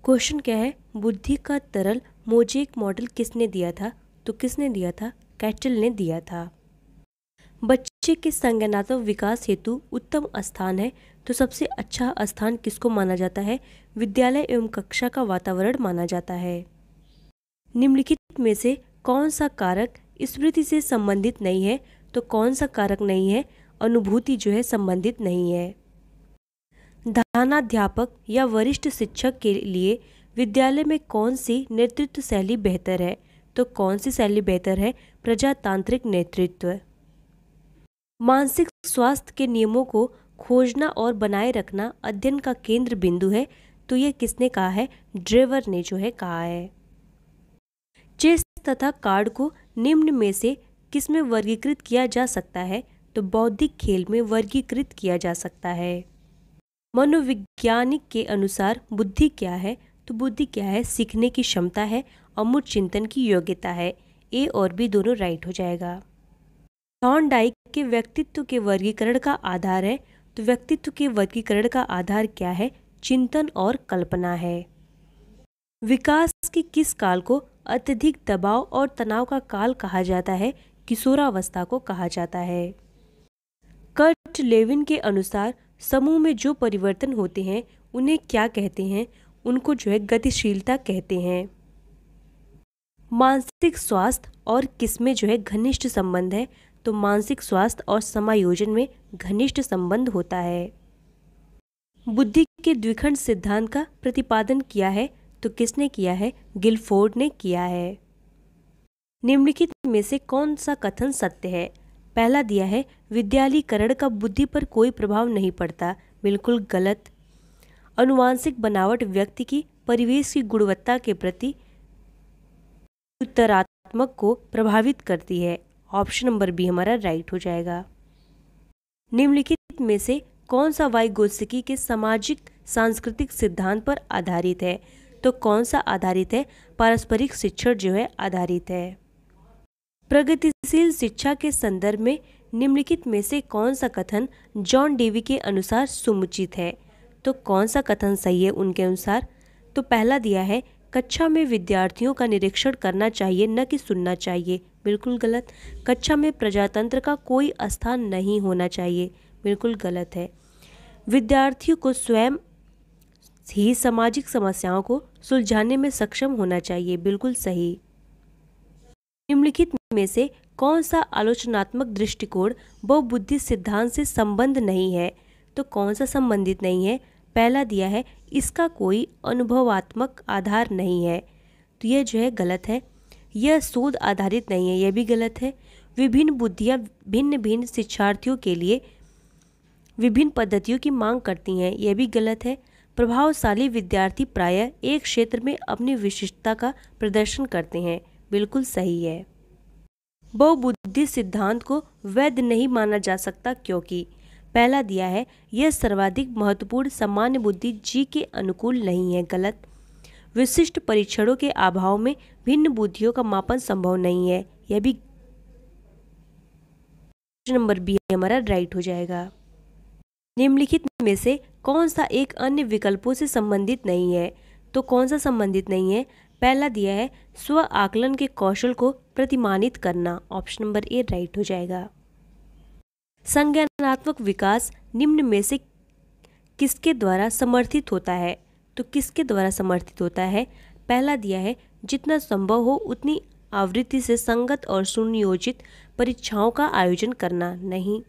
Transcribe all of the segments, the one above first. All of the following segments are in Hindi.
क्वेश्चन क्या है, बुद्धि का तरल मोज़ेक मॉडल किसने दिया था? तो किसने दिया था? कैटल ने दिया था। बच्चे के संज्ञानात्मक विकास हेतु उत्तम स्थान है, तो सबसे अच्छा स्थान किसको माना जाता है? विद्यालय एवं कक्षा का वातावरण माना जाता है। निम्नलिखित में से कौन सा कारक स्मृति से संबंधित नहीं है? तो कौन सा कारक नहीं है? अनुभूति जो है संबंधित नहीं है। प्रधानाध्यापक या वरिष्ठ शिक्षक के लिए विद्यालय में कौन सी नेतृत्व शैली बेहतर है? तो कौन सी शैली बेहतर है? प्रजातांत्रिक नेतृत्व। मानसिक स्वास्थ्य के नियमों को खोजना और बनाए रखना अध्ययन का केंद्र बिंदु है, तो यह किसने कहा है? ड्रेवर ने जो है कहा है। चेस तथा कार्ड को निम्न में से किसमें वर्गीकृत किया जा सकता है? तो बौद्धिक खेल में वर्गीकृत किया जा सकता है। मनोवैज्ञानिक के अनुसार बुद्धि क्या है? तो बुद्धि क्या है? सीखने की क्षमता है, अमूर्त चिंतन की योग्यता है। ए और बी दोनों राइट हो जाएगा। थॉर्नडाइक के व्यक्तित्व के वर्गीकरण का आधार है, तो व्यक्तित्व के वर्गीकरण का आधार क्या है? चिंतन और कल्पना है। विकास के किस काल को अत्यधिक दबाव और तनाव का काल कहा जाता है? किशोरावस्था को कहा जाता है। कर्ट लेविन के अनुसार समूह में जो परिवर्तन होते हैं उन्हें क्या कहते हैं? उनको जो है गतिशीलता कहते हैं। मानसिक स्वास्थ्य और किसमें जो है घनिष्ठ संबंध है? तो मानसिक स्वास्थ्य और समायोजन में घनिष्ठ संबंध होता है। बुद्धि के द्विखंड सिद्धांत का प्रतिपादन किया है, तो किसने किया है? गिलफोर्ड ने किया है। निम्नलिखित में से कौन सा कथन सत्य है? पहला दिया है, विद्यालयीकरण का बुद्धि पर कोई प्रभाव नहीं पड़ता। बिल्कुल गलत। अनुवांशिक बनावट व्यक्ति की परिवेश की गुणवत्ता के प्रति उत्तरात्मक को प्रभावित करती है। ऑप्शन नंबर बी हमारा राइट हो जाएगा। निम्नलिखित में से कौन सा वाइगोत्स्की के सामाजिक सांस्कृतिक सिद्धांत पर आधारित है? तो कौन सा आधारित है? पारस्परिक शिक्षण जो है आधारित है। प्रगतिशील शिक्षा के संदर्भ में निम्नलिखित में से कौन सा कथन जॉन डेवी के अनुसार समुचित है? तो कौन सा कथन सही है उनके अनुसार? तो पहला दिया है, कक्षा में विद्यार्थियों का निरीक्षण करना चाहिए, न कि सुनना चाहिए। बिल्कुल गलत। कक्षा में प्रजातंत्र का कोई स्थान नहीं होना चाहिए। बिल्कुल गलत है। विद्यार्थियों को स्वयं ही सामाजिक समस्याओं को सुलझाने में सक्षम होना चाहिए। बिल्कुल सही। निम्नलिखित में से कौन सा आलोचनात्मक दृष्टिकोण बहुबुद्धि सिद्धांत से संबंध नहीं है? तो कौन सा संबंधित नहीं है? पहला दिया है, इसका कोई अनुभवात्मक आधार नहीं है, तो यह जो है गलत है। यह शोध आधारित नहीं है, यह भी गलत है। विभिन्न बुद्धियाँ भिन्न भिन्न शिक्षार्थियों के लिए विभिन्न पद्धतियों की मांग करती हैं, यह भी गलत है। प्रभावशाली विद्यार्थी प्रायः एक क्षेत्र में अपनी विशिष्टता का प्रदर्शन करते हैं। बिल्कुल सही है। बहुबुद्धि सिद्धांत को वैध नहीं माना जा सकता क्योंकि पहला दिया है, यह सर्वाधिक महत्वपूर्ण सामान्य बुद्धि जी के अनुकूल नहीं है। गलत। विशिष्ट परीक्षणों के अभाव में भिन्न बुद्धियों का मापन संभव नहीं है, यह भी नंबर बी हमारा राइट हो जाएगा। निम्नलिखित में से कौन सा एक अन्य विकल्पों से संबंधित नहीं है? तो कौन सा संबंधित नहीं है? पहला दिया है, स्व आकलन के कौशल को प्रतिमानित करना। ऑप्शन नंबर ए राइट हो जाएगा। संज्ञानात्मक विकास निम्न में से किसके द्वारा समर्थित होता है? तो किसके द्वारा समर्थित होता है? पहला दिया है, जितना संभव हो उतनी आवृत्ति से संगत और सुनियोजित परीक्षाओं का आयोजन करना। नहीं।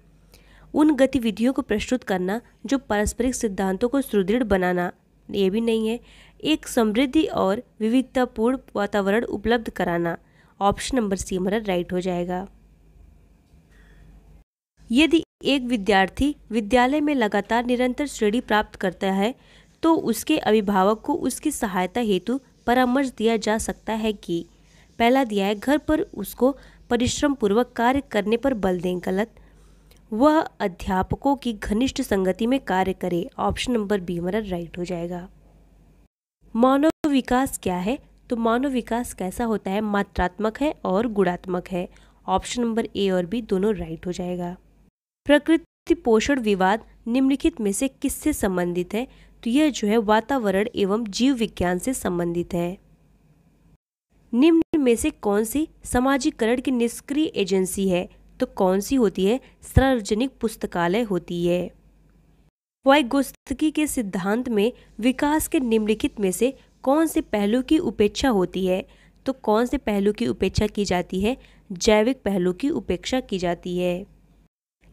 उन गतिविधियों को प्रस्तुत करना जो पारस्परिक सिद्धांतों को सुदृढ़ बनाना। ये भी नहीं है। एक समृद्धि और विविधतापूर्ण वातावरण उपलब्ध कराना। ऑप्शन नंबर सी हमारा राइट हो जाएगा। यदि एक विद्यार्थी विद्यालय में लगातार निरंतर श्रेणी प्राप्त करता है तो उसके अभिभावक को उसकी सहायता हेतु परामर्श दिया जा सकता है कि पहला दिया है, घर पर उसको परिश्रम पूर्वक कार्य करने पर बल दें। गलत। वह अध्यापकों की घनिष्ठ संगति में कार्य करे। ऑप्शन नंबर बी हमारा राइट हो जाएगा। मानव विकास क्या है? तो मानव विकास कैसा होता है? मात्रात्मक है और गुणात्मक है। ऑप्शन नंबर ए और बी दोनों राइट हो जाएगा। प्रकृति पोषण विवाद निम्नलिखित में से किससे संबंधित है? तो यह जो है वातावरण एवं जीव विज्ञान से संबंधित है। निम्न में से कौन सी समाजीकरण की निष्क्रिय एजेंसी है? तो कौन सी होती है? सार्वजनिक पुस्तकालय होती है। वाइगोत्स्की के सिद्धांत में विकास के निम्नलिखित में से कौन से पहलू की उपेक्षा होती है? तो कौन से पहलू की उपेक्षा की जाती है? जैविक पहलू की उपेक्षा की जाती है।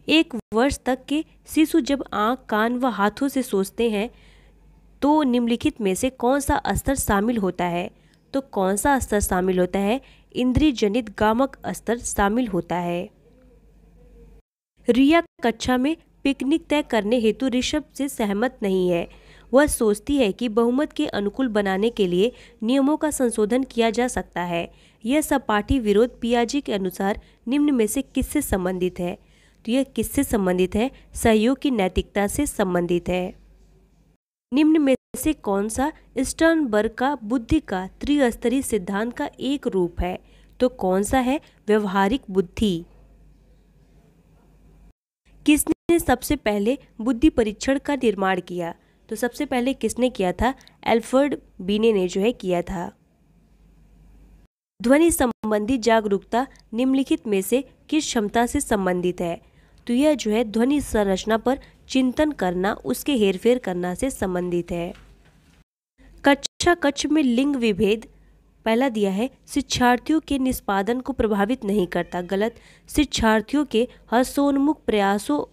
1 वर्ष तक के शिशु जब आँख, कान व हाथों से सोचते हैं तो निम्नलिखित में से कौन सा स्तर शामिल होता है? तो कौन सा स्तर शामिल होता है? इंद्रिय जनित गामक स्तर शामिल होता है। रिया कक्षा में पिकनिक तय करने हेतु ऋषभ से सहमत नहीं है। वह सोचती है कि बहुमत के अनुकूल बनाने के लिए नियमों का संशोधन किया जा सकता है। यह सपाटी विरोध पियाजे के अनुसार निम्न में से किससे संबंधित है? तो यह किससे संबंधित है? सहयोग की नैतिकता से संबंधित है। निम्न में से कौन सा स्टर्नबर्ग का बुद्धि का त्रिस्तरीय सिद्धांत का एक रूप है? तो कौन सा है? व्यवहारिक बुद्धि। किसने सबसे पहले बुद्धि परीक्षण का निर्माण किया? तो सबसे पहले किसने किया था? एल्फ्रेड बीने ने जो है किया था। ध्वनि संबंधी जागरूकता निम्नलिखित में से किस क्षमता से संबंधित है? तो यह जो है ध्वनि संरचना पर चिंतन करना, उसके हेरफेर करना से संबंधित है। कक्षा कक्ष में लिंग विभेद पहला दिया है शिक्षार्थियों के निष्पादन को प्रभावित नहीं करता। गलत। शिक्षार्थियों के हर्षोन्मुख प्रयासों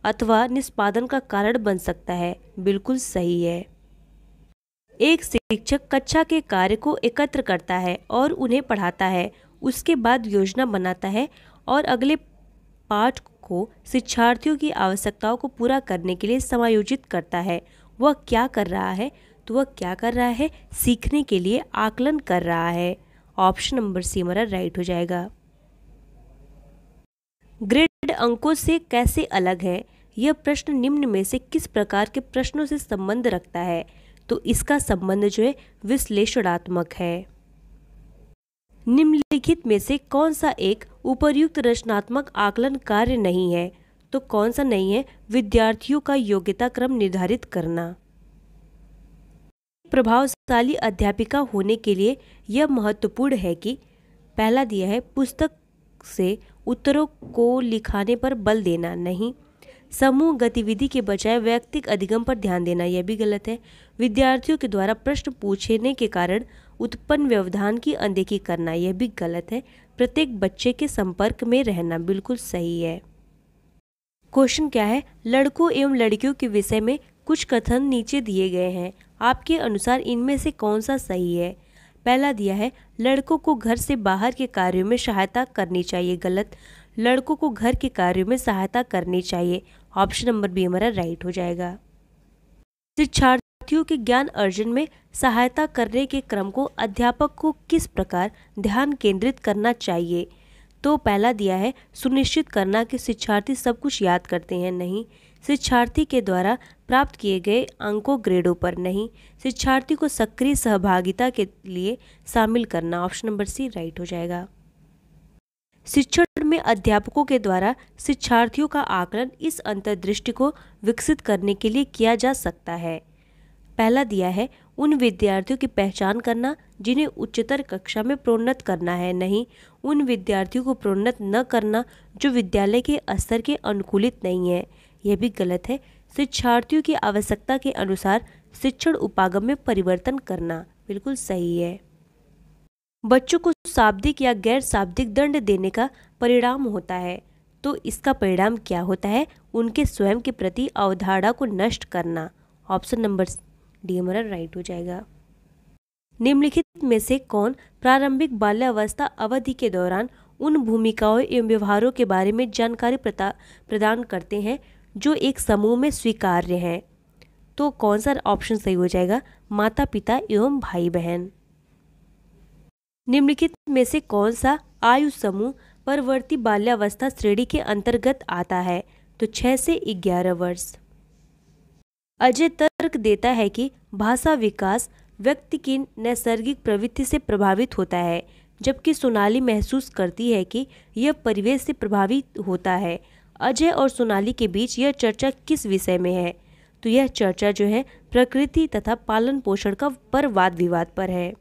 अथवा निष्पादन का कारण बन सकता है। बिल्कुल सही है। एक शिक्षक कक्षा के कार्य को एकत्र करता है और उन्हें पढ़ाता है, उसके बाद योजना बनाता है और अगले पाठ को शिक्षार्थियों की आवश्यकताओं को पूरा करने के लिए समायोजित करता है। वह क्या कर रहा है? तो वह क्या कर रहा है? सीखने के लिए आकलन कर रहा है। ऑप्शन नंबर सी हमारा राइट हो जाएगा। ग्रेड अंकों से कैसे अलग है? यह प्रश्न निम्न में से किस प्रकार के प्रश्नों से संबंध रखता है? तो इसका संबंध जो है विश्लेषणात्मक है। निम्नलिखित में से कौन सा एक उपर्युक्त रचनात्मक आकलन कार्य नहीं है? तो कौन सा नहीं है? विद्यार्थियों का योग्यता क्रम निर्धारित करना। प्रभावशाली अध्यापिका होने के लिए यह महत्वपूर्ण है कि पहला दिया है पुस्तक से उत्तरों को लिखाने पर बल देना। नहीं। समूह गतिविधि के बजाय वैयक्तिक अधिगम पर ध्यान देना। यह भी गलत है। विद्यार्थियों के द्वारा प्रश्न पूछने के कारण उत्पन्न व्यवधान की अनदेखी करना। यह भी गलत है। प्रत्येक बच्चे के संपर्क में रहना। बिल्कुल सही है। क्वेश्चन क्या है? लड़कों एवं लड़कियों के विषय में कुछ कथन नीचे दिए गए हैं, आपके अनुसार इनमें से कौन सा सही है? पहला दिया है लड़कों को घर से बाहर के कार्यों में सहायता करनी चाहिए। गलत। लड़कों को घर के कार्यों में सहायता करनी चाहिए। ऑप्शन नंबर बी हमारा राइट हो जाएगा। शिक्षार्थियों के ज्ञान अर्जन में सहायता करने के क्रम को अध्यापक को किस प्रकार ध्यान केंद्रित करना चाहिए? तो पहला दिया है सुनिश्चित करना कि शिक्षार्थी सब कुछ याद करते हैं। नहीं। शिक्षार्थी के द्वारा प्राप्त किए गए अंकों ग्रेडों पर। नहीं। शिक्षार्थी को सक्रिय सहभागिता के लिए शामिल करना। ऑप्शन नंबर सी राइट हो जाएगा। शिक्षण में अध्यापकों के द्वारा शिक्षार्थियों का आकलन इस अंतर्दृष्टि को विकसित करने के लिए किया जा सकता है। पहला दिया है उन विद्यार्थियों की पहचान करना जिन्हें उच्चतर कक्षा में प्रोन्नत करना है। नहीं। उन विद्यार्थियों को प्रोन्नत न करना जो विद्यालय के स्तर के अनुकूलित नहीं है। यह भी गलत है। शिक्षार्थियों की आवश्यकता के अनुसार शिक्षण उपागम में परिवर्तन करना। बिल्कुल सही है। बच्चों को शाब्दिक या गैर शाब्दिक दंड देने का परिणाम होता है, तो इसका परिणाम क्या होता है? उनके स्वयं के प्रति अवधारणा को नष्ट करना। ऑप्शन नंबर डी हमारा राइट हो जाएगा। निम्नलिखित में से कौन प्रारंभिक बाल्यावस्था अवधि के दौरान उन भूमिकाओं एवं व्यवहारों के बारे में जानकारी प्रदान करते हैं जो एक समूह में स्वीकार्य हैं? तो कौन सा ऑप्शन सही हो जाएगा? माता पिता एवं भाई बहन। निम्नलिखित में से कौन सा आयु समूह परवर्ती बाल्यावस्था श्रेणी के अंतर्गत आता है? तो 6 से 11 वर्ष। अजय तर्क देता है कि भाषा विकास व्यक्ति की नैसर्गिक प्रवृत्ति से प्रभावित होता है, जबकि सोनाली महसूस करती है कि यह परिवेश से प्रभावित होता है। अजय और सोनाली के बीच यह चर्चा किस विषय में है? तो यह चर्चा जो है प्रकृति तथा पालन पोषण का पर वाद विवाद पर है।